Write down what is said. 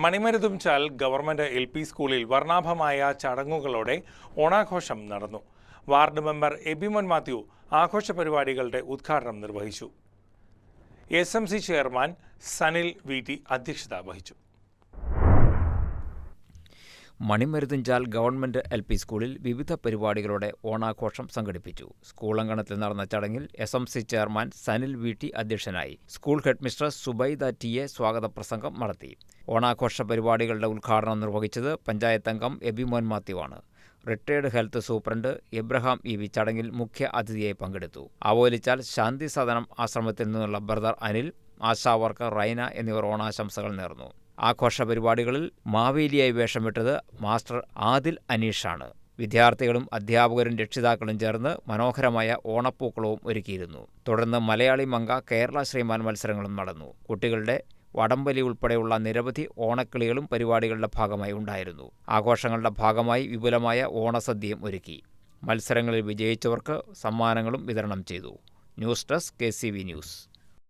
Manimaruthumchal government LP സ്കൂളിൽ വർണ്ണാഭമായ ചടങ്ങുകളോടെ ഓണാഘോഷം നടന്നു. വാർഡ് മെമ്പർ എബിമോൻ മാത്യു ആഘോഷ പരിപാടികളുടെ ഉദ്ഘാടനം നിർവഹിച്ചു. SMC ചെയർമാൻ സനിൽ VT അധ്യക്ഷത വഹിച്ചു. മണിമരുതുംചാൽ ഗവൺമെന്റ് LP സ്കൂളിൽ വിവിധ പരിപാടികളോടെ ഓണാഘോഷം സംഘടിപ്പിച്ചു. സ്കൂൾ അങ്കണത്തിൽ നടന്ന ചടങ്ങിൽ SMC ചെയർമാൻ സനിൽ VT അധ്യക്ഷനായി. സ്കൂൾ ഹെഡ്മിസ്ട്രസ് സുബൈദ TA സ്വാഗത പ്രസംഗം നടത്തി. ഓണാഘോഷ പരിപാടികളുടെ ഉദ്ഘാടനം നിർവഹിച്ചത് പഞ്ചായത്ത് അംഗം എബിമോൻ മാത്യുവാണ്. Retired health superintendent Abraham EV ചടങ്ങിൽ മുഖ്യ അതിഥിയായി പങ്കെടുത്തു. ആവോലിച്ചാൽ ശാന്തി സദനം ആശ്രമത്തിൽ നിന്നുള്ള ബ്രദർ അനിൽ, ആശാ വർക്കർ റൈന എന്നിവർ ഓണാശംസകൾ നേർന്നു. ആഘോഷ പരിപാടികളിൽ മാവേലിയായി വേഷമിട്ടത് മാസ്റ്റർ ആദിൽ അനീഷാണ്. വിദ്യാർത്ഥികളും അധ്യാപകരും രക്ഷിതാക്കളും ചേർന്ന് മനോഹരമായ ഓണപ്പൂക്കളവും ഒരുക്കിയിരുന്നു. തുടർന്ന് മലയാളി മങ്ക കേരള ശ്രീമാൻ മത്സരങ്ങളും നടന്നു. കുട്ടികളുടെ വടംവലി ഉൾപ്പെടെയുള്ള നിരവധി ഓണക്കിളികളും പരിപാടികളുടെ ഭാഗമായി ഉണ്ടായിരുന്നു. ആഘോഷങ്ങളുടെ ഭാഗമായി വിപുലമായ ഓണസദ്യയും ഒരുക്കി. മത്സരങ്ങളിൽ വിജയിച്ചവർക്ക് സമ്മാനങ്ങളും വിതരണം ചെയ്തു. News desk KCV news.